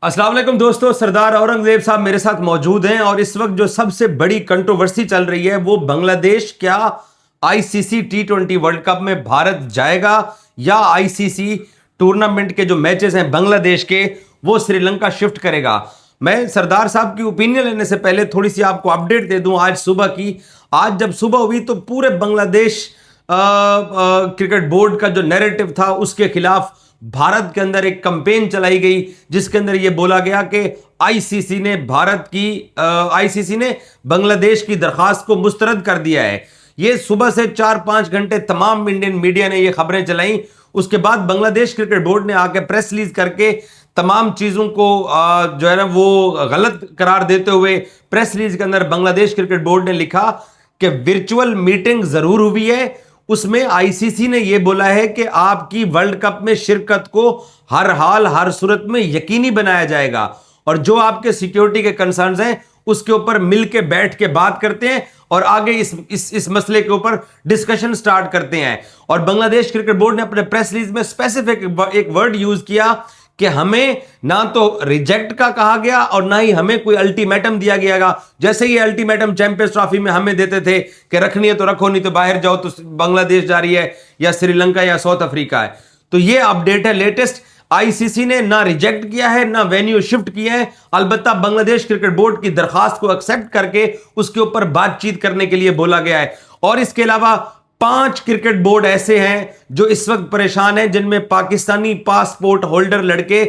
अस्सलाम वालेकुम दोस्तों, सरदार औरंगजेब साहब मेरे साथ मौजूद हैं और इस वक्त जो सबसे बड़ी कंट्रोवर्सी चल रही है वो बांग्लादेश क्या आईसीसी T20 वर्ल्ड कप में भारत जाएगा या आईसीसी टूर्नामेंट के जो मैचेस हैं बांग्लादेश के वो श्रीलंका शिफ्ट करेगा। मैं सरदार साहब की ओपिनियन लेने से पहले थोड़ी सी आपको अपडेट दे दूं आज सुबह की। आज जब सुबह हुई तो पूरे बांग्लादेश क्रिकेट बोर्ड का जो नैरेटिव था उसके खिलाफ भारत के अंदर एक कैंपेन चलाई गई जिसके अंदर यह बोला गया कि आईसीसी ने बांग्लादेश की दरखास्त को मुस्तरद कर दिया है। यह सुबह से 4-5 घंटे तमाम इंडियन मीडिया ने यह खबरें चलाई। उसके बाद बांग्लादेश क्रिकेट बोर्ड ने आके प्रेस रिलीज करके तमाम चीजों को जो है ना वो गलत करार देते हुए प्रेस रिलीज के अंदर बांग्लादेश क्रिकेट बोर्ड ने लिखा कि वर्चुअल मीटिंग जरूर हुई है, उसमें आईसीसी ने यह बोला है कि आपकी वर्ल्ड कप में शिरकत को हर हाल हर सूरत में यकीनी बनाया जाएगा और जो आपके सिक्योरिटी के कंसर्न्स हैं उसके ऊपर मिलके बैठ के बात करते हैं और आगे इस मसले के ऊपर डिस्कशन स्टार्ट करते हैं। और बांग्लादेश क्रिकेट बोर्ड ने अपने प्रेस रिलीज में स्पेसिफिक एक वर्ड यूज किया कि हमें ना तो रिजेक्ट का कहा गया और ना ही हमें कोई अल्टीमेटम दिया गया। जैसे ही अल्टीमेटम चैंपियंस ट्रॉफी में हमें देते थे कि रखनी है तो रखो, नहीं तो बाहर जाओ, तो बांग्लादेश जा रही है या श्रीलंका या साउथ अफ्रीका है। तो ये अपडेट है लेटेस्ट। आईसीसी ने ना रिजेक्ट किया है ना वेन्यू शिफ्ट किया है, अलबत्ता बांग्लादेश क्रिकेट बोर्ड की दरखास्त को एक्सेप्ट करके उसके ऊपर बातचीत करने के लिए बोला गया है। और इसके अलावा 5 क्रिकेट बोर्ड ऐसे हैं जो इस वक्त परेशान हैं जिनमें पाकिस्तानी पासपोर्ट होल्डर लड़के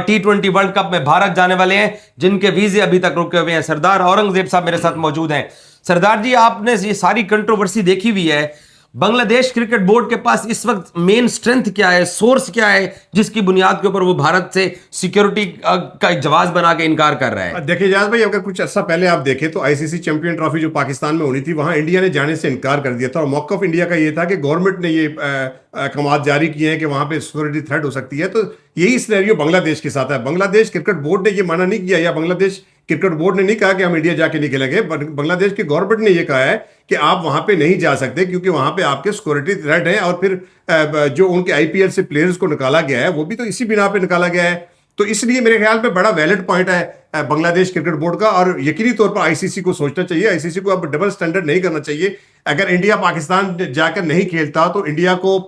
T20 वर्ल्ड कप में भारत जाने वाले हैं जिनके वीजे अभी तक रुके हुए हैं। सरदार औरंगजेब साहब मेरे साथ मौजूद हैं। सरदार जी, आपने ये सारी कंट्रोवर्सी देखी हुई है, बांग्लादेश क्रिकेट बोर्ड के पास इस वक्त मेन स्ट्रेंथ क्या है, सोर्स क्या है जिसकी बुनियाद के ऊपर वो भारत से सिक्योरिटी का एक जवाब बना के इनकार कर रहा है? देखिए जाज भाई, अगर कुछ अर्सा पहले आप देखें तो आईसीसी चैंपियन ट्रॉफी जो पाकिस्तान में होनी थी वहां इंडिया ने जाने से इनकार कर दिया था और मौकफ इंडिया का ये था कि गवर्नमेंट ने ये अहकाम जारी किए हैं कि वहां पे सिक्योरिटी थ्रेट हो सकती है। तो यही सिनेरियो बांग्लादेश के साथ है। बांग्लादेश क्रिकेट बोर्ड ने ये मना नहीं किया या बांग्लादेश क्रिकेट बोर्ड ने नहीं कहा कि हम इंडिया जाके नहीं खेलेंगे। बांग्लादेश की गवर्नमेंट ने यह कहा है कि आप वहां पे नहीं जा सकते क्योंकि वहां पे आपके सिक्योरिटी थ्रेट है। और फिर जो उनके आईपीएल से प्लेयर्स को निकाला गया है वो भी तो इसी बिना पे निकाला गया है। तो इसलिए मेरे ख्याल में बड़ा वैलिड पॉइंट है बांग्लादेश क्रिकेट बोर्ड का और यकीनी तौर पर आईसीसी को सोचना चाहिए। आईसीसी को अब डबल स्टैंडर्ड नहीं करना चाहिए। अगर इंडिया पाकिस्तान जाकर नहीं खेलता तो इंडिया को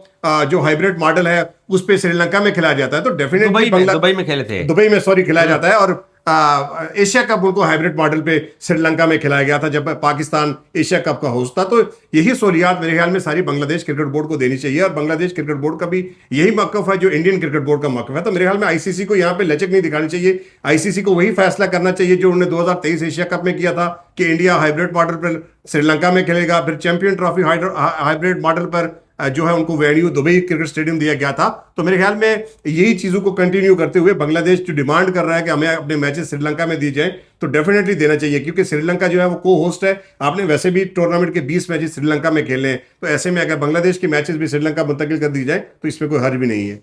जो हाइब्रिड मॉडल है उस पे श्रीलंका में खिलाया जाता है तो डेफिनेटली दुबई में खेले थे, दुबई में सॉरी खिलाया जाता है। और एशिया कप उनको हाइब्रिड मॉडल पे श्रीलंका में खिलाया गया था जब पाकिस्तान एशिया कप का होस्ट था। तो यही सहूलियात मेरे ख्याल में सारी बांग्लादेश क्रिकेट बोर्ड को देनी चाहिए और बांग्लादेश क्रिकेट बोर्ड का भी यही मौक़िफ़ है जो इंडियन क्रिकेट बोर्ड का मौक़िफ़ है। तो मेरे ख्याल में आईसीसी को यहाँ पे लचक नहीं दिखानी चाहिए। आईसीसी को वही फैसला करना चाहिए जो उन्होंने 2023 एशिया कप में किया था कि इंडिया हाइब्रिड मॉडल पर श्रीलंका में खेलेगा। फिर चैंपियन ट्रॉफी हाइब्रिड मॉडल पर जो है उनको वेन्यू दुबई क्रिकेट स्टेडियम दिया गया था। तो मेरे ख्याल में यही चीज़ों को कंटिन्यू करते हुए बांग्लादेश जो डिमांड कर रहा है कि हमें अपने मैचेस श्रीलंका में दी जाए तो डेफिनेटली देना चाहिए क्योंकि श्रीलंका जो है वो को होस्ट है। आपने वैसे भी टूर्नामेंट के 20 मैचेस श्रीलंका में खेले हैं तो ऐसे में अगर बांग्लादेश के मैचेस भी श्रीलंका मुंतकिल कर दी जाए तो इसमें कोई हर्ज भी नहीं है।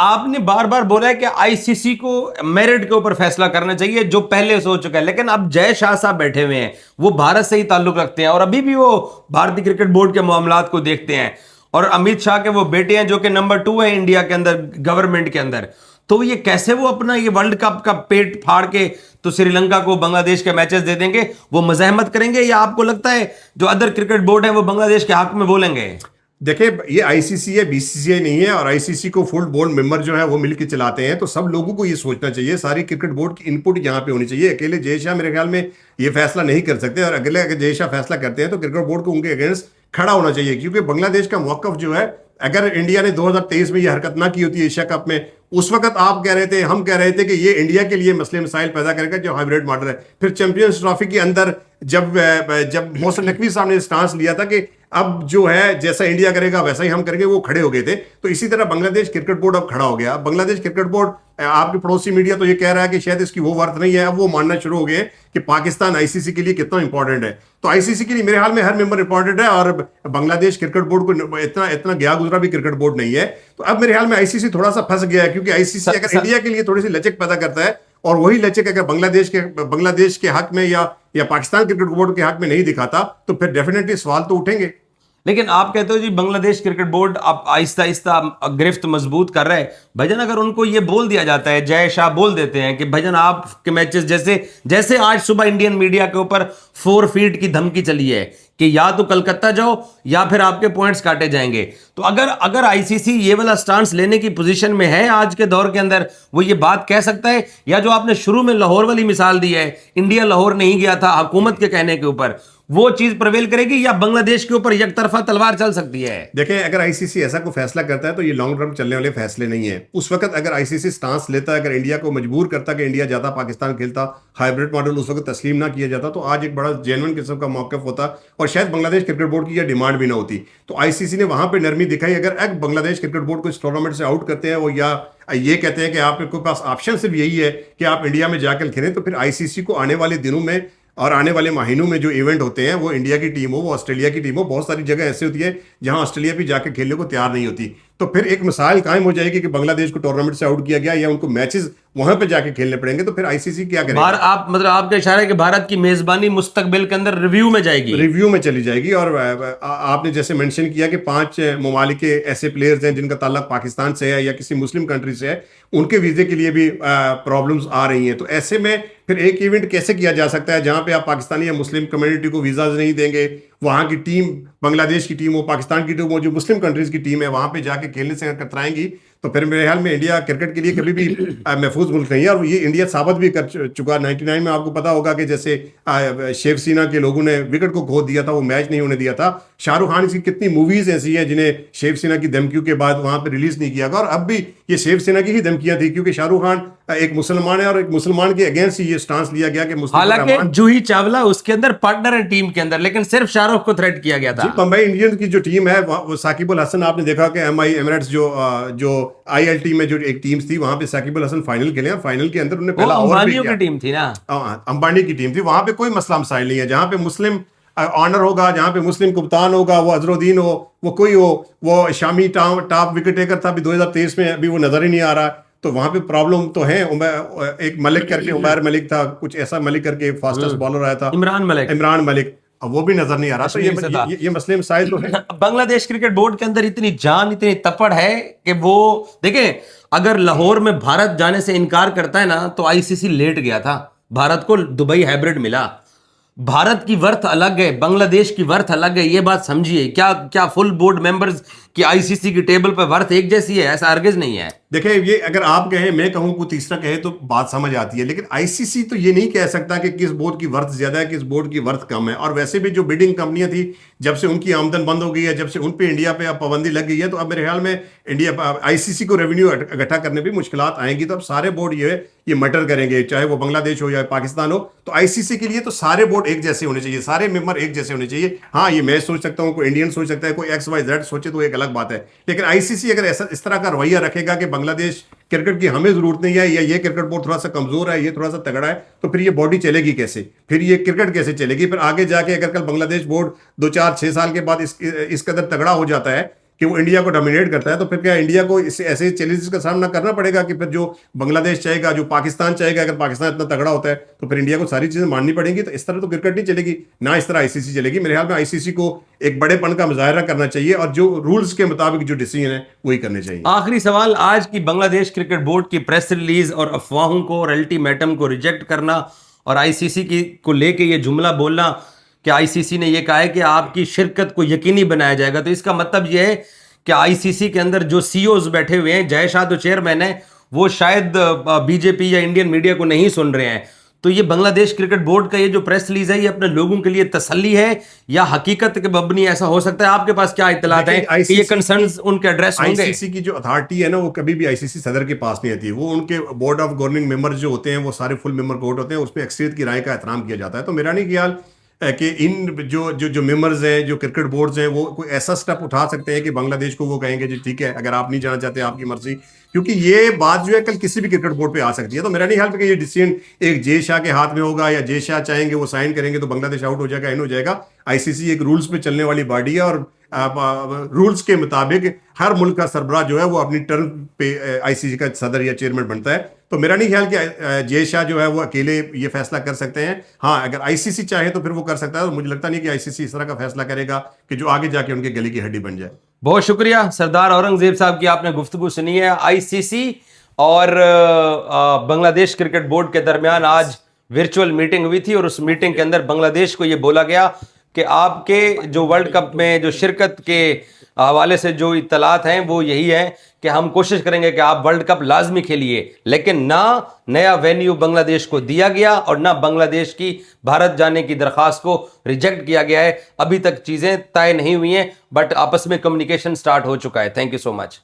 आपने बार बार बोला है कि आईसीसी को मेरिट के ऊपर फैसला करना चाहिए जो पहले से हो चुका है, लेकिन अब जय शाह साहब बैठे हुए हैं, वो भारत से ही ताल्लुक रखते हैं और अभी भी वो भारतीय क्रिकेट बोर्ड के मामलात को देखते हैं और अमित शाह के वो बेटे हैं जो कि नंबर 2 है इंडिया के अंदर गवर्नमेंट के अंदर। तो ये कैसे वो अपना ये वर्ल्ड कप का पेट फाड़ के तो श्रीलंका को बांग्लादेश के मैचेस दे देंगे? वो मज़ाहमत करेंगे या आपको लगता है जो अदर क्रिकेट बोर्ड है वो बांग्लादेश के हक में बोलेंगे? देखिए, ये आईसीसी है, बीसीसीआई नहीं है और आईसीसी को फुल बोर्ड मेंबर जो है वो मिलकर चलाते हैं। तो सब लोगों को ये सोचना चाहिए, सारी क्रिकेट बोर्ड की इनपुट यहाँ पे होनी चाहिए। अकेले जय शाह मेरे ख्याल में ये फैसला नहीं कर सकते और अगले अगर जय शाह फैसला करते हैं तो क्रिकेट बोर्ड को उनके अगेंस्ट खड़ा होना चाहिए क्योंकि बांग्लादेश का मौक़िफ़ जो है, अगर इंडिया ने 2023 में ये हरकत ना की होती एशिया कप में, उस वक्त आप कह रहे थे, हम कह रहे थे कि ये इंडिया के लिए मसले मसाइल पैदा करेगा जो हाइब्रिड मॉडल है। फिर चैंपियंस ट्रॉफी के अंदर जब मोहसिन नकवी साहब ने स्टांस लिया था कि अब जो है जैसा इंडिया करेगा वैसा ही हम करेंगे, वो खड़े हो गए थे। तो इसी तरह बांग्लादेश क्रिकेट बोर्ड अब खड़ा हो गया। बांग्लादेश क्रिकेट बोर्ड, आपके पड़ोसी मीडिया तो ये कह रहा है कि शायद इसकी वो वर्थ नहीं है, अब वो मानना शुरू हो गए कि पाकिस्तान आईसीसी के लिए कितना इंपॉर्टेंट है। तो आईसीसी के लिए मेरे हाल में हर मेंबर इंपॉर्टेंट है और बांग्लादेश क्रिकेट बोर्ड को इतना गया गुजरा भी क्रिकेट बोर्ड नहीं है। तो अब मेरे ख्याल में आईसीसी थोड़ा सा फंस गया है क्योंकि आईसीसी अगर इंडिया के लिए थोड़ी सी लचक पैदा करता है और वही लचक अगर बांग्लादेश के हक में या पाकिस्तान क्रिकेट बोर्ड के हक में नहीं दिखाता तो फिर डेफिनेटली सवाल तो उठेंगे। लेकिन आप कहते हो जी बांग्लादेश क्रिकेट बोर्ड अब आहिस्ता आहिस्ता गिरफ्त मजबूत कर रहा है। भाईजान अगर उनको ये बोल दिया जाता है, जय शाह बोल देते हैं कि भाईजान आपके मैचेस जैसे जैसे आज सुबह इंडियन मीडिया के ऊपर 4 फीट की धमकी चली है कि या तो कलकत्ता जाओ या फिर आपके पॉइंट्स काटे जाएंगे, तो अगर आईसीसी ये वाला स्टांस लेने की पोजीशन में है आज के दौर के अंदर, वो ये बात कह सकता है? या जो आपने शुरू में लाहौर वाली मिसाल दी है, इंडिया लाहौर नहीं गया था हुकूमत के कहने के ऊपर, वो चीज प्रवेल करेगी या बांग्लादेश के ऊपर एक तरफा तलवार चल सकती है? देखें, अगर आईसीसी ऐसा कोई फैसला करता है तो ये लॉन्ग टर्म चलने वाले फैसले नहीं है। उस वक्त अगर आईसीसी स्टांस लेता है, अगर इंडिया को मजबूर करता कि इंडिया ज्यादा पाकिस्तान खेलता, हाइब्रिड मॉडल उस वक्त तस्लीम ना किया जाता, तो आज एक बड़ा जेन्युइन किस्म का मौक़िफ़ होता और शायद बांग्लादेश क्रिकेट बोर्ड की यह डिमांड भी ना होती। तो आईसीसी ने वहां पर नरमी दिखाई। अगर बांग्लादेश क्रिकेट बोर्ड को इस टूर्नामेंट से आउट करते हैं वो, या ये कहते हैं कि आपके पास ऑप्शन सिर्फ यही है कि आप इंडिया में जाकर खेलें, तो फिर आईसीसी को आने वाले दिनों में और आने वाले महीनों में जो इवेंट होते हैं, वो इंडिया की टीम हो, वो ऑस्ट्रेलिया की टीम हो, बहुत सारी जगह ऐसी होती है जहां ऑस्ट्रेलिया भी जाकर खेलने को तैयार नहीं होती। तो फिर एक मिसाल कायम हो जाएगी कि बांग्लादेश को टूर्नामेंट से आउट किया गया या उनको मैचेस वहां पे जाके खेलने पड़ेंगे। तो फिर आईसीसी क्या करेगा? आप मतलब आपका इशारा है कि भारत की मेजबानी मुस्तकबिल के अंदर रिव्यू में जाएगी, रिव्यू में चली जाएगी। और आपने जैसे मेंशन किया कि 5 ममालिक के ऐसे प्लेयर्स हैं जिनका ताल्लुक पाकिस्तान से है या किसी मुस्लिम कंट्री से है, उनके वीजे के लिए भी प्रॉब्लम्स आ रही हैं। तो ऐसे में फिर एक इवेंट कैसे किया जा सकता है जहां पे आप पाकिस्तानी या मुस्लिम कम्युनिटी को वीजाज नहीं देंगे, वहां की टीम, बांग्लादेश की टीम हो, पाकिस्तान की टीम हो, जो मुस्लिम कंट्रीज की टीम है, वहां पे जाके खेलने से कतराएंगी, तो फिर मेरे ख्याल में इंडिया क्रिकेट के लिए कभी भी महफूज मुल्क नहीं है। और ये इंडिया साबित भी कर चुका। 99 में आपको पता होगा कि जैसे शेख सीना के लोगों ने विकेट को खो दिया था, वो मैच नहीं होने दिया था। शाहरुख खान की कितनी मूवीज ऐसी हैं जिन्हें शेख सीना की धमकियों के बाद वहां पर रिलीज नहीं किया गया, और अब भी ये शेख सीना की ही धमकियां थी, क्योंकि शाहरुख खान एक मुसलमान है और एक मुसलमान के अगेंस्ट ही ये स्टांस लिया गया कि मुस्लिम। हालांकि जूही चावला उसके अंदर पार्टनर है टीम के अंदर, लेकिन सिर्फ शाहरुख को थ्रेट किया गया था। मुंबई इंडियंस की जो टीम है, वो साकिब अल हसन, आपने देखा कि एमआई एमिरेट्स जो आईएलटी में जो एक टीम थी, वहां पे साकिब अल हसन फाइनल खेले, और फाइनल के अंदर उन्होंने पहला अंबानियों की टीम थी ना, अंबानी की टीम थी। वहां पे कोई मसला मसाइल नहीं है। जहां पे मुस्लिम ऑनर होगा, जहां पे मुस्लिम कप्तान होगा, वो अजरुद्दीन हो, वो कोई हो, वो शामी टॉप विकेट टेकर था अभी 2023 में, अभी वो नजर ही नहीं आ रहा। तो वहां पे प्रॉब्लम तो है। एक मलिक करके, उमैर मलिक था, कुछ ऐसा मलिक करके फास्टेस्ट बॉलर आया था, इमरान मलिक, अब वो भी नजर नहीं आ रहा। तो ये मसले मसाइल तो है। बांग्लादेश क्रिकेट बोर्ड के अंदर इतनी जान, इतनी तपड़ है कि वो देखें, अगर लाहौर में भारत जाने से इनकार करता है ना, तो आईसीसी लेट गया था। भारत को दुबई हाइब्रिड मिला। भारत की वर्थ अलग है, बांग्लादेश की वर्थ अलग है, ये बात समझिए। क्या फुल बोर्ड मेंबर्स की आईसीसी की टेबल पर वर्थ एक जैसी है? ऐसा हरगिज नहीं है। देखिए, ये अगर आप कहें, मैं कहूं, कोई तीसरा कहे तो बात समझ आती है, लेकिन आईसीसी तो ये नहीं कह सकता कि किस बोर्ड की वर्थ ज्यादा है, किस बोर्ड की वर्थ कम है। और वैसे भी जो बिडिंग कंपनियां थी, जब से उनकी आमदन बंद हो गई है, जब से उन पे इंडिया पे अब पाबंदी लग गई है, तो अब मेरे ख्याल में इंडिया आईसीसी को रेवेन्यू इकट्ठा करने में मुश्किलात आएंगी। तो अब सारे बोर्ड ये मटर करेंगे, चाहे वो बांग्लादेश हो या पाकिस्तान हो। तो आईसीसी के लिए तो सारे बोर्ड एक जैसे होने चाहिए, सारे मेंबर एक जैसे होने चाहिए। हाँ, ये मैं सोच सकता हूँ, कोई इंडियन सोच सकता है, कोई XYZ सोचे, तो एक अलग बात है। लेकिन आईसीसी अगर ऐसा इस तरह का रवैया रखेगा कि बांग्लादेश क्रिकेट की हमें जरूरत नहीं है, या ये क्रिकेट बोर्ड थोड़ा सा कमजोर है, ये थोड़ा सा तगड़ा है, तो फिर ये बॉडी चलेगी कैसे? फिर ये क्रिकेट कैसे चलेगी? फिर आगे जाके अगर कल बांग्लादेश बोर्ड 2, 4, 6 साल के बाद इस कदर तगड़ा हो जाता है कि वो इंडिया को डोमिनेट करता है, तो फिर क्या इंडिया को ऐसे चैलेंजेस का सामना करना पड़ेगा कि फिर जो बांग्लादेश चाहेगा, जो पाकिस्तान चाहेगा, अगर पाकिस्तान इतना तगड़ा होता है तो फिर इंडिया को सारी चीजें माननी पड़ेंगी। तो इस तरह तो क्रिकेट नहीं चलेगी, ना इस तरह आईसीसी चलेगी। मेरे ख्याल में आईसीसी को एक बड़ेपन का मुजाहरा करना चाहिए और जो रूल्स के मुताबिक जो डिसीजन है वही करने चाहिए। आखिरी सवाल, आज की बांग्लादेश क्रिकेट बोर्ड की प्रेस रिलीज और अफवाहों को और अल्टीमेटम को रिजेक्ट करना और आईसीसी को लेके ये जुमला बोलना कि आईसीसी ने ये कहा है कि आपकी शिरकत को यकीनी बनाया जाएगा, तो इसका मतलब यह है कि आईसीसी के अंदर जो सीईओज बैठे हुए हैं, जय शाह तो चेयरमैन है, वो शायद बीजेपी या इंडियन मीडिया को नहीं सुन रहे हैं। तो ये बांग्लादेश क्रिकेट बोर्ड का ये जो प्रेस रिलीज है, ये अपने लोगों के लिए तसल्ली है या हकीकत के मबनी ऐसा हो सकता है? आपके पास क्या इत्तलात है कि ये कंसर्न्स उनके एड्रेस होंगे? आईसीसी की जो अथॉरिटी है ना, वो कभी भी आईसीसी सदर के पास नहीं आती। वो उनके बोर्ड ऑफ गवर्निंग मेंबर जो होते हैं, वो सारे फुल मेंबर कोर्ट होते हैं, उसमें अक्सरियत की राय का एहतराम किया जाता है। तो मेरा नहीं ख्याल कि इन जो मेंबर्स हैं, जो क्रिकेट बोर्ड्स हैं, वो कोई ऐसा स्टेप उठा सकते हैं कि बांग्लादेश को वो कहेंगे जी ठीक है, अगर आप नहीं जाना चाहते आपकी मर्जी। क्योंकि ये बात जो है कल किसी भी क्रिकेट बोर्ड पे आ सकती है। तो मेरा नहीं ख्याल कि ये डिसीजन एक जय शाह के हाथ में होगा, या जय शाह चाहेंगे वो साइन करेंगे तो बांग्लादेश आउट हो जाएगा, इन हो जाएगा। आईसीसी एक रूल्स पे चलने वाली बॉडी है और रूल्स के मुताबिक हर मुल्क का सरबराह जो है वो अपनी टर्म पे आईसीसी का सदर या चेयरमैन बनता है। तो मेरा नहीं ख्याल कि जय शाह जो है वो अकेले ये फैसला कर सकते हैं। हाँ, अगर आईसीसी चाहे तो फिर वो कर सकता है, और मुझे लगता नहीं कि आईसीसी इस तरह का फैसला करेगा कि जो आगे जाके उनके गले की हड्डी बन जाए। बहुत शुक्रिया सरदार औरंगजेब साहब की, आपने गुफ्तगू सुनी है। आईसीसी और बांग्लादेश क्रिकेट बोर्ड के दरमियान आज वर्चुअल मीटिंग हुई थी, और उस मीटिंग के अंदर बांग्लादेश को यह बोला गया कि आपके जो वर्ल्ड कप में जो शिरकत के हवाले से जो इत्तलात हैं वो यही है कि हम कोशिश करेंगे कि आप वर्ल्ड कप लाजमी खेलिए, लेकिन ना नया वेन्यू बांग्लादेश को दिया गया और ना बांग्लादेश की भारत जाने की दरखास्त को रिजेक्ट किया गया है। अभी तक चीजें तय नहीं हुई हैं, बट आपस में कम्युनिकेशन स्टार्ट हो चुका है। Thank you so much.